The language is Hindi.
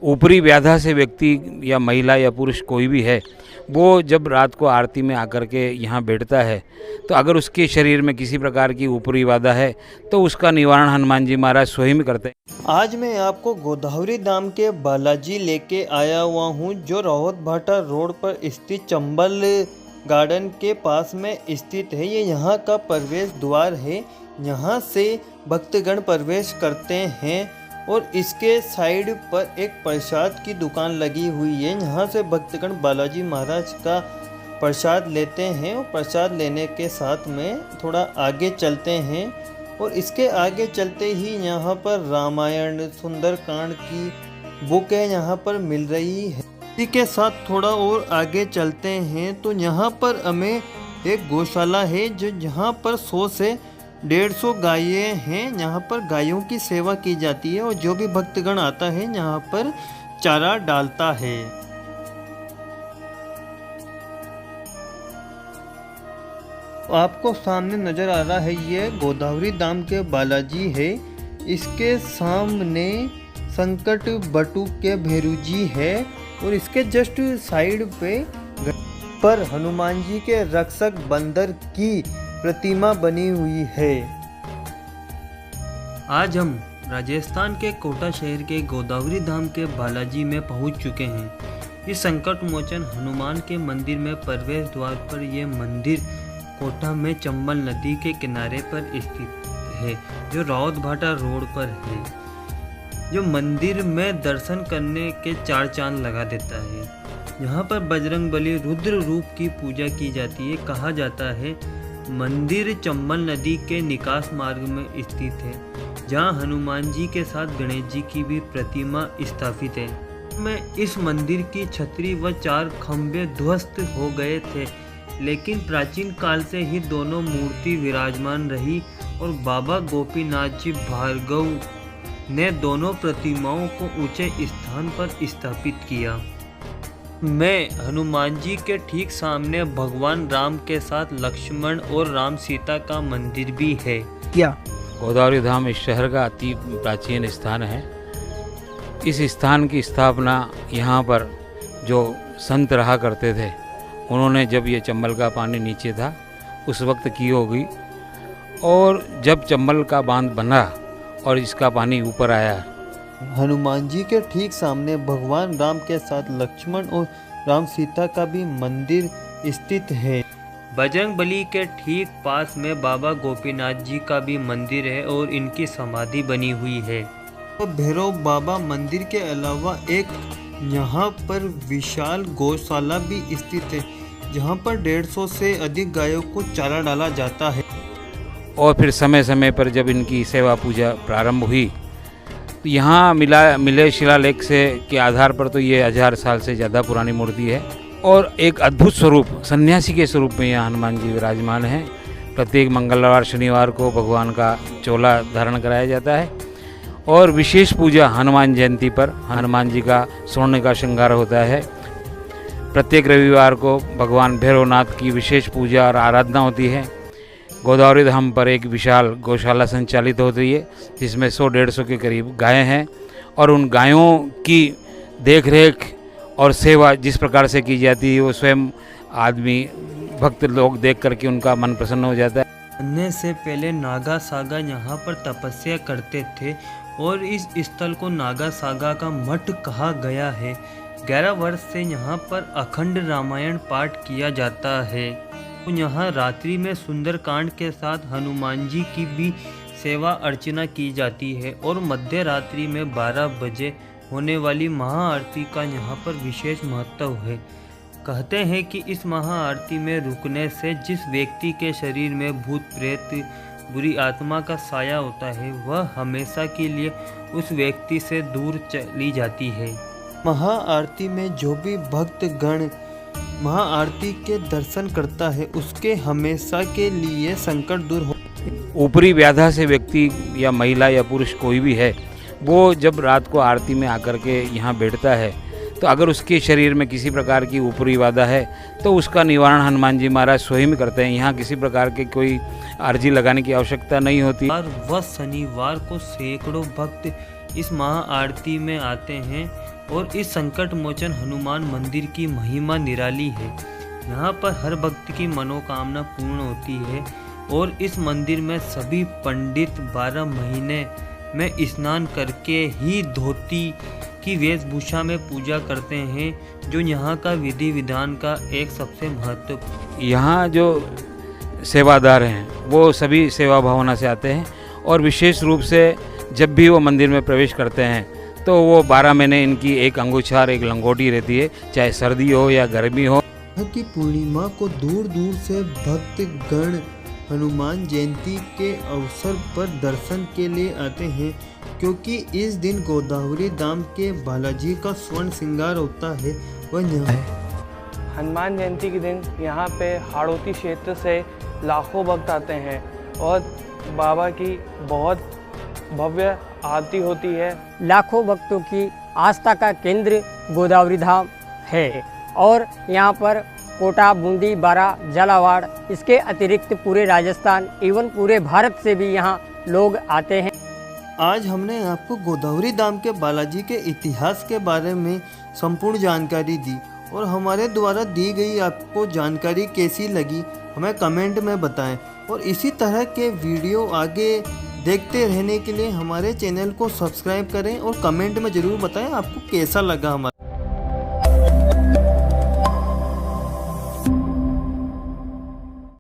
ऊपरी व्याधा से व्यक्ति या महिला या पुरुष कोई भी है, वो जब रात को आरती में आकर के यहाँ बैठता है तो अगर उसके शरीर में किसी प्रकार की ऊपरी बाधा है तो उसका निवारण हनुमान जी महाराज स्वयं करते हैं। आज मैं आपको गोदावरी धाम के बालाजी लेके आया हुआ हूँ, जो रावत भाटा रोड पर स्थित चंबल गार्डन के पास में स्थित है। ये यहाँ का प्रवेश द्वार है, यहाँ से भक्तगण प्रवेश करते हैं और इसके साइड पर एक प्रसाद की दुकान लगी हुई है। यहाँ से भक्तगण बालाजी महाराज का प्रसाद लेते हैं और प्रसाद लेने के साथ में थोड़ा आगे चलते हैं और इसके आगे चलते ही यहाँ पर रामायण सुंदरकांड की बुक है यहाँ पर मिल रही है। इसी के साथ थोड़ा और आगे चलते हैं तो यहाँ पर हमें एक गौशाला है, जो यहाँ पर 100 से 150 गायें हैं। यहाँ पर गायों की सेवा की जाती है और जो भी भक्तगण आता है यहाँ पर चारा डालता है। आपको सामने नजर आ रहा है ये गोदावरी धाम के बालाजी है। इसके सामने संकट बटू के भैरू जी है और इसके जस्ट साइड पे पर हनुमान जी के रक्षक बंदर की प्रतिमा बनी हुई है। आज हम राजस्थान के कोटा शहर के गोदावरी धाम के बालाजी में पहुंच चुके हैं। इस संकट मोचन हनुमान के मंदिर में प्रवेश द्वार पर यह मंदिर कोटा में चंबल नदी के किनारे पर स्थित है, जो रावत भाटा रोड पर है, जो मंदिर में दर्शन करने के 4 चांद लगा देता है। यहाँ पर बजरंगबली रुद्र रूप की पूजा की जाती है। कहा जाता है मंदिर चंबल नदी के निकास मार्ग में स्थित है, जहाँ हनुमान जी के साथ गणेश जी की भी प्रतिमा स्थापित है। में इस मंदिर की छतरी व 4 खंभे ध्वस्त हो गए थे, लेकिन प्राचीन काल से ही दोनों मूर्ति विराजमान रही और बाबा गोपीनाथ जी भार्गव ने दोनों प्रतिमाओं को ऊंचे स्थान पर स्थापित किया। मैं हनुमान जी के ठीक सामने भगवान राम के साथ लक्ष्मण और राम सीता का मंदिर भी है। क्या गोदावरी धाम इस शहर का अति प्राचीन स्थान है। इस स्थान की स्थापना यहाँ पर जो संत रहा करते थे, उन्होंने जब ये चंबल का पानी नीचे था उस वक्त की होगी, और जब चंबल का बांध बना और इसका पानी ऊपर आया। हनुमान जी के ठीक सामने भगवान राम के साथ लक्ष्मण और राम सीता का भी मंदिर स्थित है। बजरंगबली के ठीक पास में बाबा गोपीनाथ जी का भी मंदिर है और इनकी समाधि बनी हुई है। भैरव बाबा मंदिर के अलावा एक यहाँ पर विशाल गौशाला भी स्थित है, जहाँ पर 150 से अधिक गायों को चारा डाला जाता है। और फिर समय समय पर जब इनकी सेवा पूजा प्रारंभ हुई तो यहाँ मिले शिलालेख से के आधार पर तो ये 1000 साल से ज़्यादा पुरानी मूर्ति है और एक अद्भुत स्वरूप सन्यासी के स्वरूप में यहाँ हनुमान जी विराजमान हैं। प्रत्येक मंगलवार शनिवार को भगवान का चोला धारण कराया जाता है और विशेष पूजा हनुमान जयंती पर हनुमान जी का स्वर्ण का श्रृंगार होता है। प्रत्येक रविवार को भगवान भैरवनाथ की विशेष पूजा और आराधना होती है। गोदावरी धाम पर एक विशाल गौशाला संचालित होती है, जिसमें 100-150 के करीब गायें हैं और उन गायों की देखरेख और सेवा जिस प्रकार से की जाती है वो स्वयं आदमी भक्त लोग देख करके उनका मन प्रसन्न हो जाता है। बनने से पहले नागा सागा यहाँ पर तपस्या करते थे और इस स्थल को नागा सागा का मठ कहा गया है। 11 वर्ष से यहाँ पर अखंड रामायण पाठ किया जाता है। यहाँ रात्रि में सुंदरकांड के साथ हनुमान जी की भी सेवा अर्चना की जाती है और मध्य रात्रि में 12 बजे होने वाली महाआरती का यहाँ पर विशेष महत्व है। कहते हैं कि इस महाआरती में रुकने से जिस व्यक्ति के शरीर में भूत प्रेत बुरी आत्मा का साया होता है, वह हमेशा के लिए उस व्यक्ति से दूर चली जाती है। महाआरती में जो भी भक्तगण महाआरती के दर्शन करता है, उसके हमेशा के लिए संकट दूर हो। ऊपरी व्याधा से व्यक्ति या महिला या पुरुष कोई भी है, वो जब रात को आरती में आकर के यहाँ बैठता है तो अगर उसके शरीर में किसी प्रकार की ऊपरी बाधा है तो उसका निवारण हनुमान जी महाराज स्वयं करते हैं। यहाँ किसी प्रकार के कोई अर्जी लगाने की आवश्यकता नहीं होती। वह शनिवार को सैकड़ों भक्त इस महाआरती में आते हैं। और इस संकट मोचन हनुमान मंदिर की महिमा निराली है। यहाँ पर हर भक्त की मनोकामना पूर्ण होती है और इस मंदिर में सभी पंडित 12 महीने में स्नान करके ही धोती की वेशभूषा में पूजा करते हैं, जो यहाँ का विधि विधान का एक सबसे महत्वपूर्ण। यहाँ जो सेवादार हैं वो सभी सेवा भावना से आते हैं और विशेष रूप से जब भी वो मंदिर में प्रवेश करते हैं तो वो 12 महीने इनकी एक अंगूछार एक लंगोटी रहती है, चाहे सर्दी हो या गर्मी हो। की पूर्णिमा को दूर दूर से भक्तगण हनुमान जयंती के अवसर पर दर्शन के लिए आते हैं, क्योंकि इस दिन गोदावरी धाम के बालाजी का स्वर्ण श्रृंगार होता है। वह हनुमान जयंती के दिन यहाँ पे हाड़ौती क्षेत्र से लाखों भक्त आते हैं और बाबा की बहुत भव्य आरती होती है। लाखों भक्तों की आस्था का केंद्र गोदावरी धाम है और यहाँ पर कोटा, बूंदी, बारा, झालावाड़, इसके अतिरिक्त पूरे राजस्थान एवं पूरे भारत से भी यहाँ लोग आते हैं। आज हमने आपको गोदावरी धाम के बालाजी के इतिहास के बारे में संपूर्ण जानकारी दी और हमारे द्वारा दी गई आपको जानकारी कैसी लगी हमें कमेंट में बताएं और इसी तरह के वीडियो आगे देखते रहने के लिए हमारे चैनल को सब्सक्राइब करें और कमेंट में ज़रूर बताएं आपको कैसा लगा हमारा।